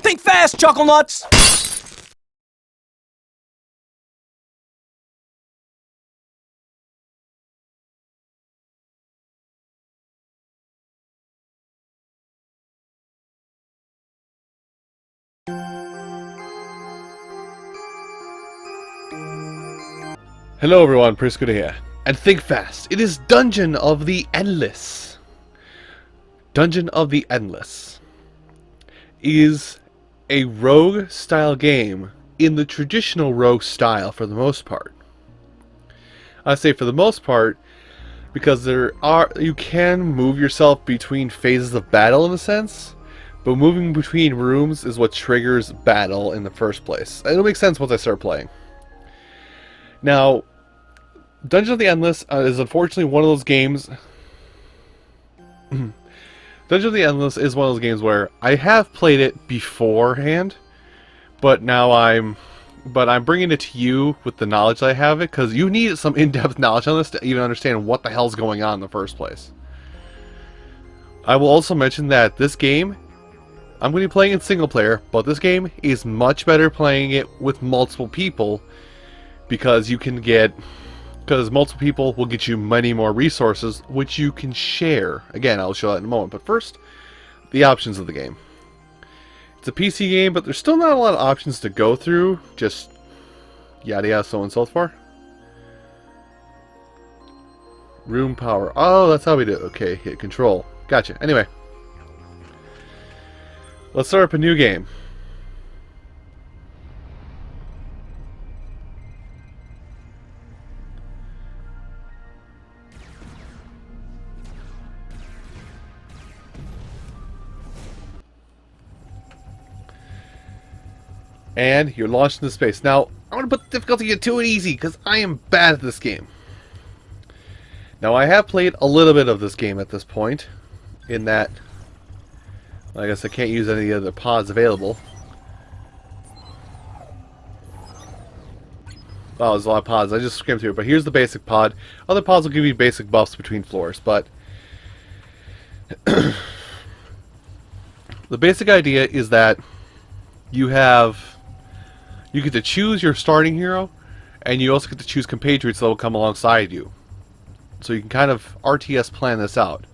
Think fast, Chuckle Nuts! Hello everyone, Priscuda here. And think fast, it is Dungeon of the Endless. Dungeon of the Endless is a rogue style game in the traditional rogue style for the most part. I say for the most part because you can move yourself between phases of battle in a sense, but moving between rooms is what triggers battle in the first place. It'll make sense once I start playing. Now, Dungeon of the Endless is unfortunately one of those games. Dungeon of the Endless is one of those games where I have played it beforehand, but now I'm bringing it to you with the knowledge that I have it, because you need some in-depth knowledge on this to even understand what the hell's going on in the first place. I will also mention that this game, I'm going to be playing in single player, but this game is much better playing it with multiple people, because multiple people will get you many more resources, which you can share. Again, I'll show that in a moment. But first, the options of the game. It's a PC game, but there's still not a lot of options to go through. Just yada yada, so on and so forth. Room power. Oh, that's how we do it. Okay, hit control. Gotcha. Anyway, let's start up a new game. And you're launched into space. Now, I'm going to put the difficulty at 2 and easy, because I am bad at this game. Now, I have played a little bit of this game at this point, in that, I guess I can't use any of the other pods available. Oh, there's a lot of pods. I just skimmed through it, but here's the basic pod. Other pods will give you basic buffs between floors, but the basic idea is that you get to choose your starting hero, and you also get to choose compatriots that will come alongside you. So you can kind of RTS plan this out.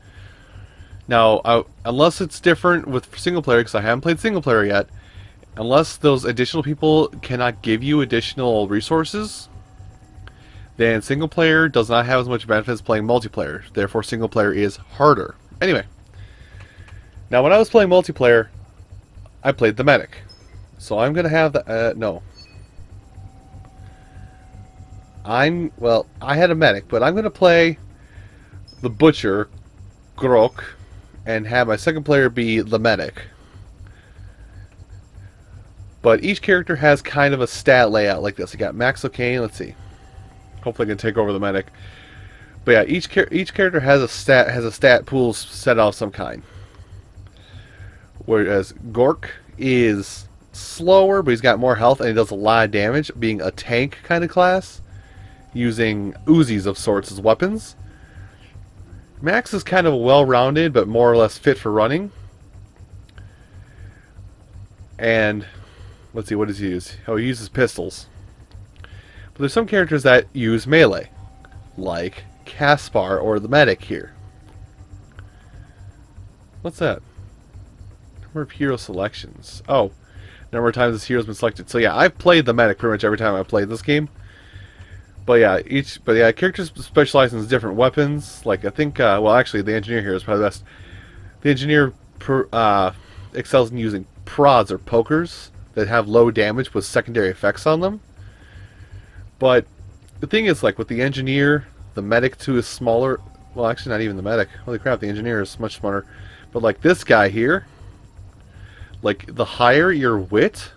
Now, unless it's different with single player, because I haven't played single player yet, unless those additional people cannot give you additional resources, then single player does not have as much benefit as playing multiplayer. Therefore, single player is harder. Anyway, now when I was playing multiplayer, I played the medic. So I'm going to have the... no. I had a medic, but I'm going to play the butcher, Grok, and have my second player be the medic. But each character has kind of a stat layout like this. I got Max O'Kane, let's see. Hopefully I can take over the medic. But yeah, each character has a stat pool set off some kind. Whereas Gork is slower, but he's got more health and he does a lot of damage, being a tank kind of class, using Uzis of sorts as weapons. Max is kind of well-rounded, but more or less fit for running. And let's see, what does he use? Oh, he uses pistols. But there's some characters that use melee, like Caspar or the medic here. What's that? Number of hero selections. Oh, number of times this hero's been selected. So yeah, I've played the medic pretty much every time I've played this game. But yeah, characters specialize in different weapons. Like I think, well, actually, the engineer here is probably the best. The engineer excels in using prods or pokers that have low damage with secondary effects on them. But the thing is, like with the engineer, the medic too is smaller. Well, actually, not even the medic. Holy crap, the engineer is much smarter. But like this guy here, like the higher your wit,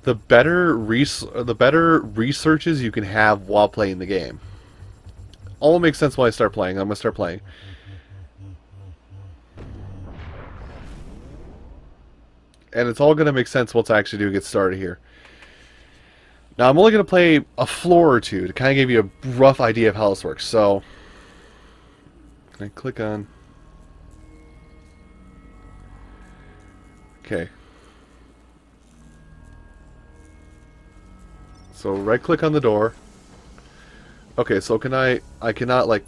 the better researches you can have while playing the game. All makes sense when I start playing. I'm gonna start playing. And it's all gonna make sense once I actually do get started here. Now I'm only gonna play a floor or two to kind of give you a rough idea of how this works. So, can I click on? Okay. So right click on the door. Okay, so can I cannot like...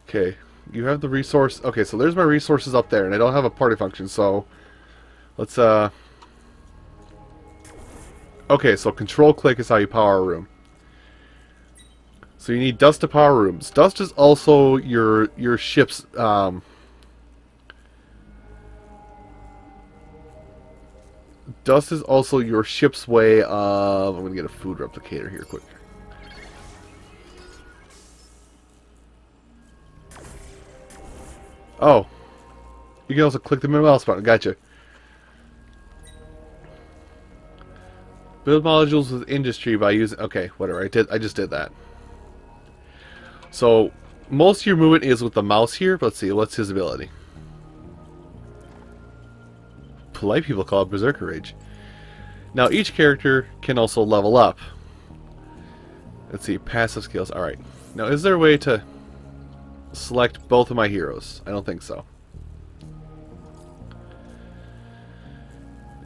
Okay, you have the resource. Okay, so there's my resources up there, and I don't have a party function, so let's okay, so control click is how you power a room. So you need dust to power rooms. Dust is also your ship's dust is also your ship's way of... I'm gonna get a food replicator here quick. Oh, you can also click the middle mouse button. Gotcha. Build modules with industry by using... Okay, whatever. I just did that. So most of your movement is with the mouse here. But let's see. What's his ability? Polite people call it Berserker Rage. Now each character can also level up. Let's see. Passive skills. Alright. Now is there a way to select both of my heroes? I don't think so.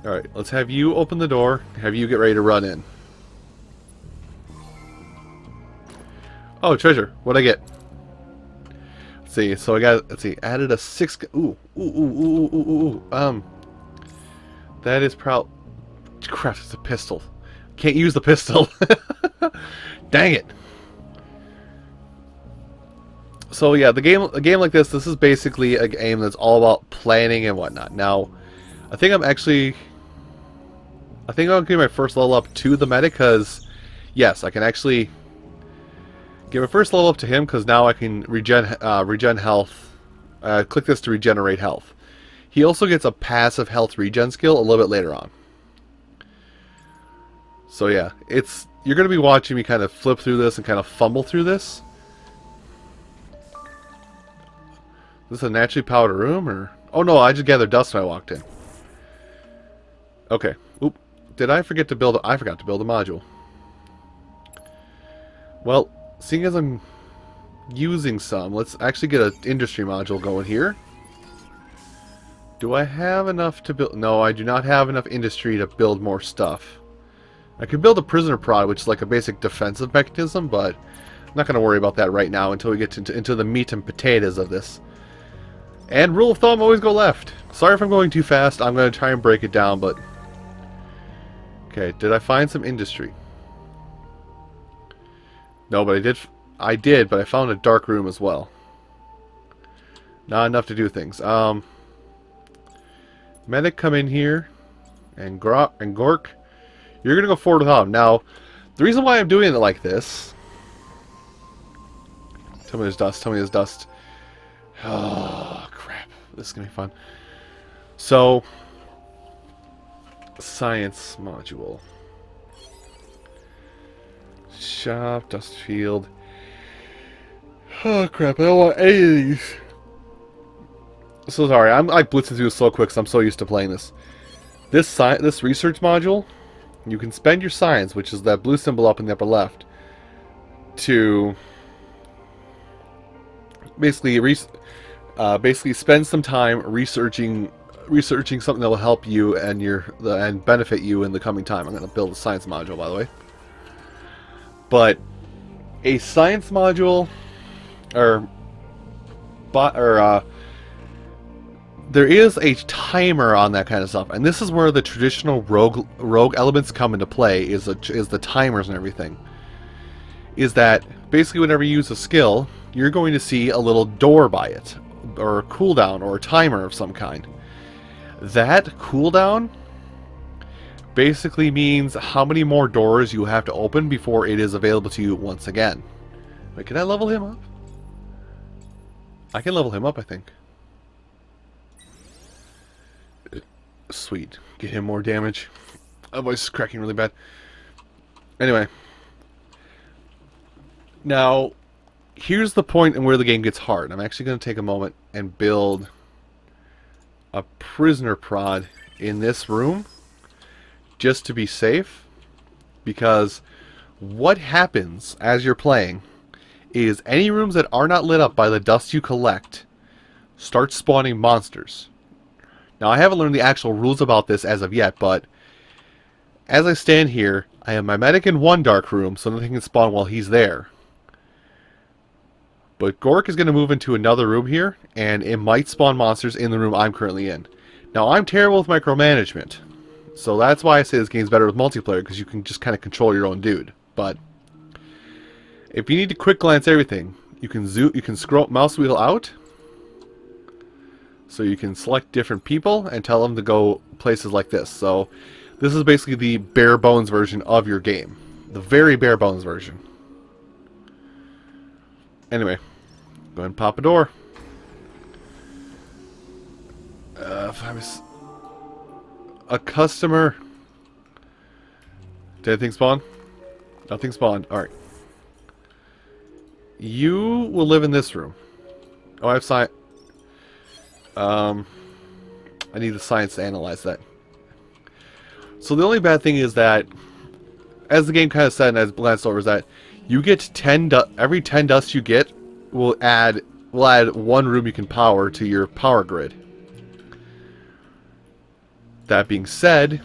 Alright, let's have you open the door, have you get ready to run in. Oh, treasure. What'd I get? Let's see, so I got, let's see, added a 6... That is crap, it's a pistol. Can't use the pistol. Dang it. So yeah, a game like this is basically a game that's all about planning and whatnot. Now, I think I'm getting my first level up to the medic, because yes, I can actually get my first level up to him, because now I can regen health. Click this to regenerate health. He also gets a passive health regen skill a little bit later on. So yeah, you're going to be watching me kind of flip through this and kind of fumble through this. Is this a naturally powered room, or... Oh no, I just gathered dust when I walked in. Okay. Oop. Did I forget to build... I forgot to build a module. Well, seeing as I'm using some, let's actually get an industry module going here. Do I have enough to build... No, I do not have enough industry to build more stuff. I could build a prisoner prod, which is like a basic defensive mechanism, but I'm not going to worry about that right now until we get into the meat and potatoes of this. And rule of thumb, always go left. Sorry if I'm going too fast. I'm going to try and break it down, but... Okay, did I find some industry? No, but I did, but I found a dark room as well. Not enough to do things. Medic, come in here. And Gork, you're going to go forward without him. Now, the reason why I'm doing it like this... Tell me there's dust. Tell me there's dust. Oh, crap. This is going to be fun. So, science module. Shop, dust field. Oh, crap. I don't want any of these. So sorry. I'm like blitzing through this so quick because I'm so used to playing this. This research module, you can spend your science, which is that blue symbol up in the upper left, to basically spend some time researching something that will help you and benefit you in the coming time. I'm going to build a science module, by the way. But a science module, there is a timer on that kind of stuff, and this is where the traditional rogue elements come into play. Is the timers and everything. Is that basically whenever you use a skill, you're going to see a little door by it, or a cooldown, or a timer of some kind. That cooldown basically means how many more doors you have to open before it is available to you once again. Wait, can I level him up? I can level him up, I think. Sweet. Get him more damage. My voice is cracking really bad. Anyway. Now, here's the point in where the game gets hard. I'm actually going to take a moment and build a prisoner prod in this room just to be safe, because what happens as you're playing is any rooms that are not lit up by the dust you collect start spawning monsters. Now, I haven't learned the actual rules about this as of yet, but As I stand here, I have my medic in one dark room, so nothing can spawn while he's there. But Gork is going to move into another room here, and it might spawn monsters in the room I'm currently in. Now, I'm terrible with micromanagement, so that's why I say this game's better with multiplayer, because you can just kind of control your own dude. But if you need to quick glance everything, you can scroll mouse wheel out, so you can select different people and tell them to go places like this. So this is basically the bare bones version of your game, the very bare bones version. Anyway, go ahead and pop a door. If I was a customer, did anything spawn? Nothing spawned. All right. You will live in this room. Oh, I have science. I need the science to analyze that. So the only bad thing is that, as the game kind of said and as glanced over, is that you get 10. Every 10 dust you get will add one room you can power to your power grid. That being said,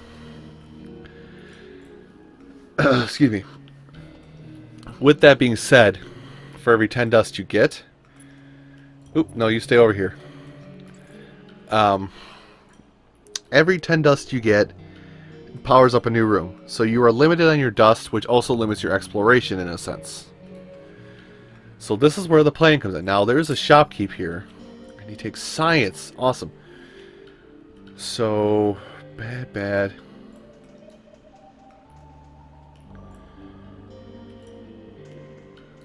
excuse me. With that being said, for every 10 dust you get, oop, no, you stay over here. Every 10 dust you get powers up a new room. So you are limited on your dust, which also limits your exploration in a sense. So this is where the plan comes in. Now there's a shopkeep here, and he takes science. Awesome. So bad.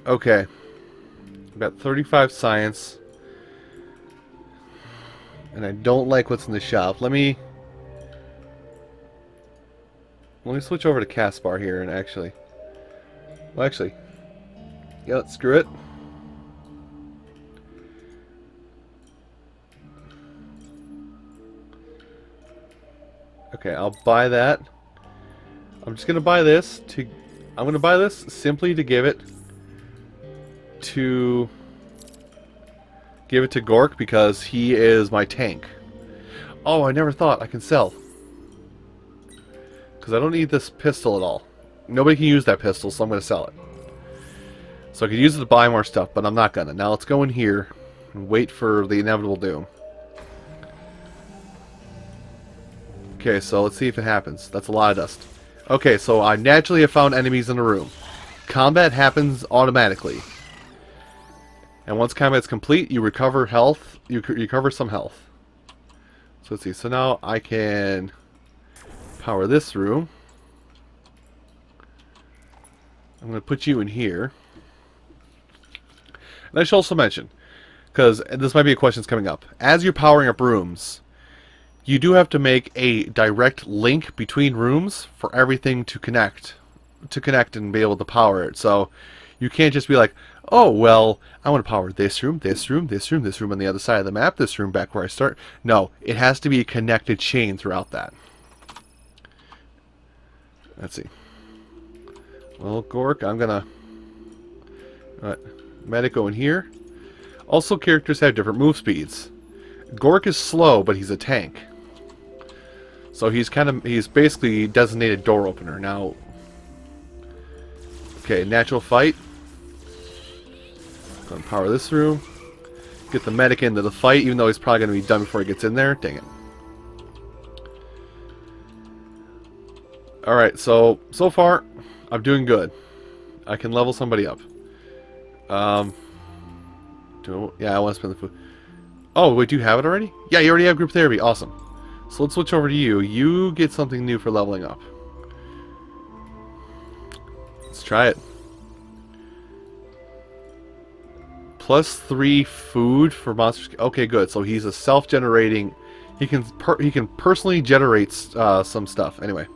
Okay. I've got 35 science. And I don't like what's in the shop. Let me switch over to Caspar here and actually... Well, actually... Yeah, let's screw it. Okay, I'll buy that. I'm just gonna buy this to... I'm gonna buy this simply to give it to Gork because he is my tank. Oh, I never thought I can sell. Because I don't need this pistol at all. Nobody can use that pistol, so I'm going to sell it. So I could use it to buy more stuff, but I'm not going to. Now let's go in here and wait for the inevitable doom. Okay, so let's see if it happens. That's a lot of dust. Okay, so I naturally have found enemies in the room. Combat happens automatically. And once combat's complete, you recover health. You recover some health. So let's see. So now I can power this room. I'm going to put you in here. And I should also mention, because this might be a question that's coming up, as you're powering up rooms, you do have to make a direct link between rooms for everything to connect and be able to power it. So you can't just be like, oh, well, I want to power this room, this room, this room, this room on the other side of the map, this room back where I start. No, it has to be a connected chain throughout that. Let's see. Well, Gork, I'm gonna... medic go in here. Also, characters have different move speeds. Gork is slow, but he's a tank. So he's basically designated door opener. Now, okay, natural fight. Gonna power this room. Get the medic into the fight, even though he's probably gonna be done before he gets in there. Dang it. Alright, so far, I'm doing good. I can level somebody up. Yeah, I want to spend the food. Oh, wait, do you have it already? Yeah, you already have group therapy. Awesome. So let's switch over to you. You get something new for leveling up. Let's try it. +3 food for monsters. Okay, good. So he's a self-generating. He can personally generate some stuff. Anyway.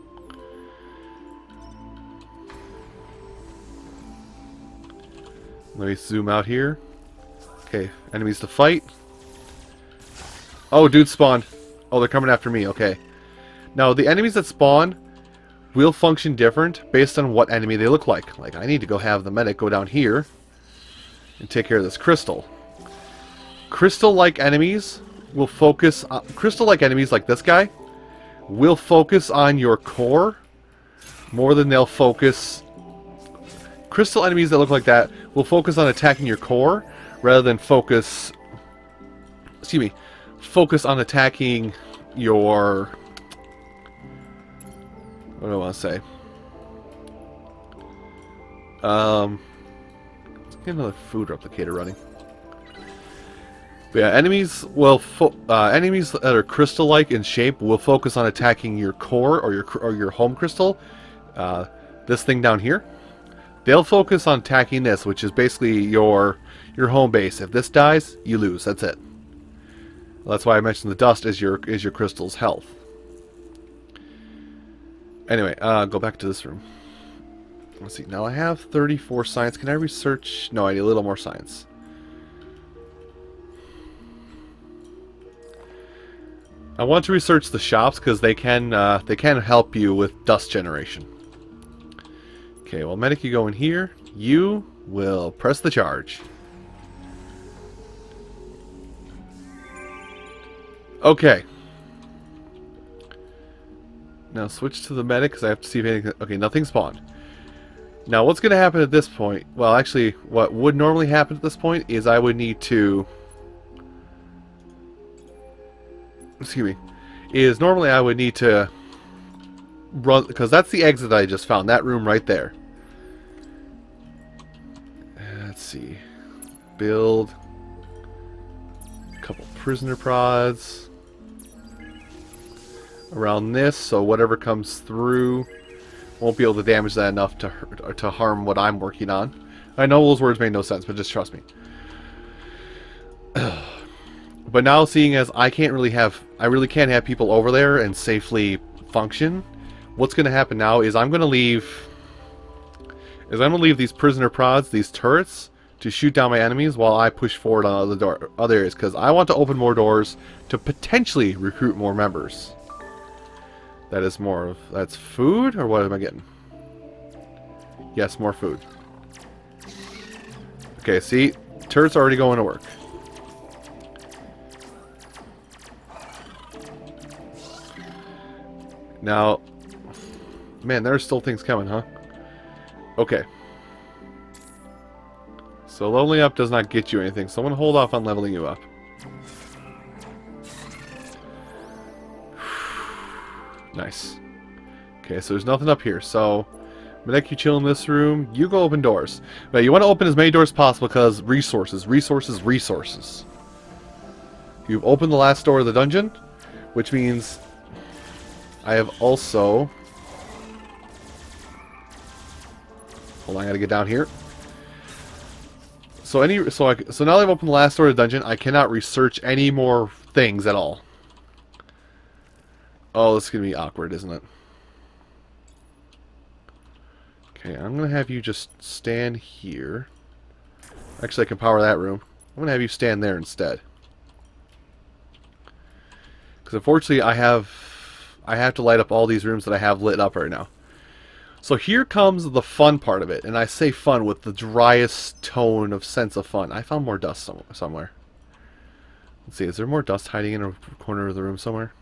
Let me zoom out here. Okay, enemies to fight. Oh, dude spawned. Oh, they're coming after me. Okay. Now, the enemies that spawn will function different based on what enemy they look like. Like, I need to go have the medic go down here and take care of this crystal. Crystal-like enemies will focus on... Crystal-like enemies like this guy will focus on your core more than they'll focus. Crystal enemies that look like that will focus on attacking your core rather than focus. Excuse me. Focus on attacking your. What do I want to say? Let's get another food replicator running. But yeah, enemies that are crystal-like in shape will focus on attacking your core or your home crystal. This thing down here. They'll focus on attacking this, which is basically your home base. If this dies, you lose. That's it. That's why I mentioned the dust is your crystal's health. Anyway, go back to this room. Let's see. Now I have 34 science. Can I research? No, I need a little more science. I want to research the shops because they can help you with dust generation. Okay, well, medic, you go in here. You will press the charge. Okay. Now switch to the medic because I have to see if anything. Okay, nothing spawned. Now what's going to happen at this point? Well, actually, what would normally happen at this point is I would need to. Excuse me. Is normally I would need to run because that's the exit I just found. That room right there. Let's see. Build a couple prisoner pods around this, so whatever comes through won't be able to damage that enough to harm what I'm working on. I know those words made no sense, but just trust me. But now, seeing as I really can't have people over there and safely function, what's going to happen now is I'm going to leave these prisoner pods, these turrets, to shoot down my enemies while I push forward on other areas, because I want to open more doors to potentially recruit more members. That's food, or what am I getting? Yes, more food. Okay, see, turrets are already going to work. Now, man, there's still things coming, huh? Okay. So leveling up does not get you anything, so I'm going to hold off on leveling you up. Nice. Okay, so there's nothing up here, so Medic, you chill in this room. You go open doors. But you want to open as many doors as possible because resources, resources, resources. You've opened the last door of the dungeon, which means I have also... Hold on, I gotta get down here. So now that I've opened the last door of the dungeon, I cannot research any more things at all. Oh, this is gonna be awkward, isn't it? Okay, I'm gonna have you just stand here. Actually, I can power that room. I'm gonna have you stand there instead. Because unfortunately, I have to light up all these rooms that I have lit up right now. So here comes the fun part of it, and I say fun with the driest tone of sense of fun. I found more dust somewhere. Let's see, is there more dust hiding in a corner of the room somewhere?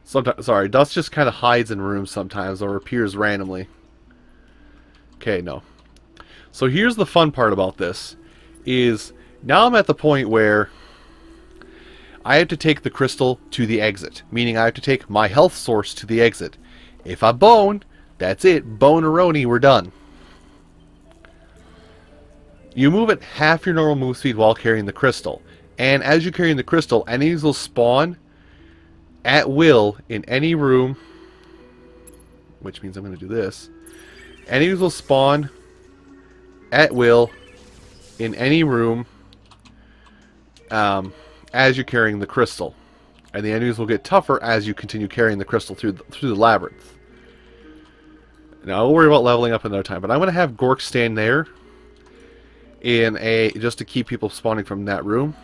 Sometimes, sorry, dust just kind of hides in rooms sometimes or appears randomly. Okay, no. So here's the fun part about this, is now I'm at the point where I have to take the crystal to the exit, meaning I have to take my health source to the exit. If I bone, that's it. Bone-a-roni, we're done. You move at half your normal move speed while carrying the crystal. And as you're carrying the crystal, enemies will spawn at will in any room, which means I'm going to do this. Enemies will spawn at will in any room as you're carrying the crystal, and the enemies will get tougher as you continue carrying the crystal through the labyrinth. Now I'll worry about leveling up another time, but I'm going to have Gork stand there just to keep people spawning from that room.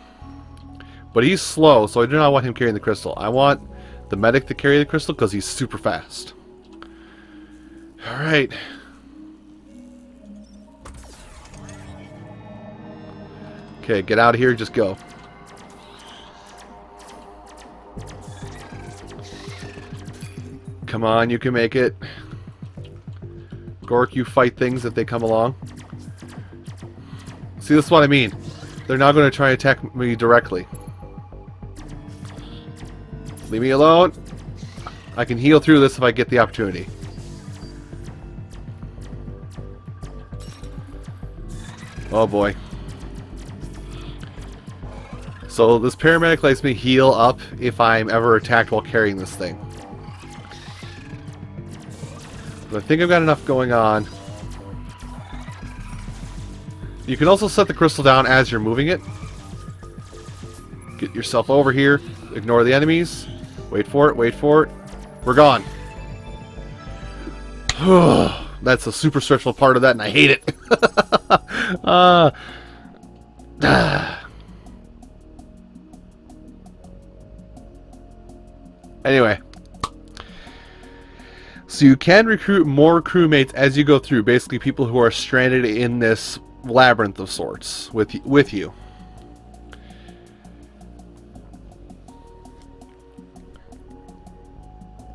But he's slow, so I do not want him carrying the crystal. I want the medic to carry the crystal because he's super fast. Alright. Okay, get out of here, just go. Come on, you can make it. Gork, you fight things if they come along. See, this is what I mean. They're not going to try and attack me directly. Leave me alone. I can heal through this if I get the opportunity. Oh boy. So this paramedic lets me heal up if I'm ever attacked while carrying this thing. But I think I've got enough going on. You can also set the crystal down as you're moving it. Get yourself over here. Ignore the enemies. Wait for it, wait for it. We're gone. That's a super stressful part of that, and I hate it. Anyway. So you can recruit more crewmates as you go through. Basically, people who are stranded in this labyrinth of sorts with you.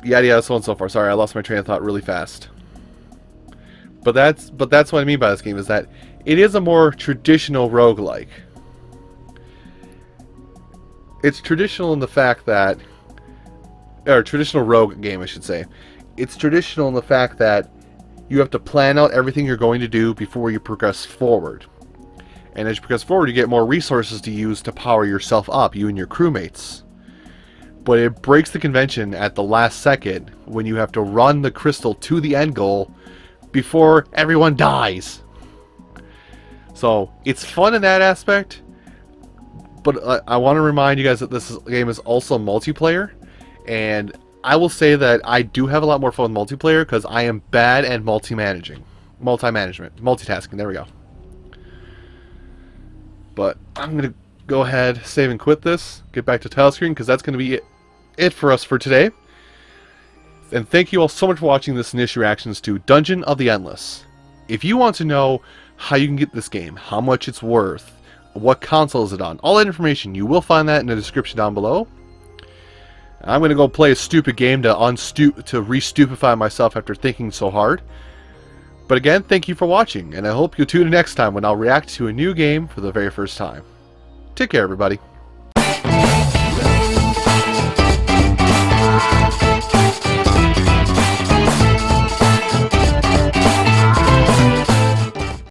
Yada yada, so on and so forth. Sorry, I lost my train of thought really fast. But that's what I mean by this game, is that it is a more traditional roguelike. It's traditional in the fact that, or traditional rogue game, I should say. It's traditional in the fact that you have to plan out everything you're going to do before you progress forward. And as you progress forward, you get more resources to use to power yourself up, you and your crewmates. But it breaks the convention at the last second when you have to run the crystal to the end goal before everyone dies. So it's fun in that aspect, but I want to remind you guys that this game is also multiplayer, and I will say that I do have a lot more fun with multiplayer because I am bad at multitasking. There we go. But I'm gonna go ahead, save and quit this, get back to title screen, because that's going to be it for us for today. And thank you all so much for watching this initial reactions to Dungeon of the Endless. If you want to know how you can get this game, how much it's worth, what console is it on, all that information, you will find that in the description down below. I'm going to go play a stupid game to re-stupefy myself after thinking so hard. But again, thank you for watching, and I hope you'll tune in next time when I'll react to a new game for the very first time. Take care, everybody.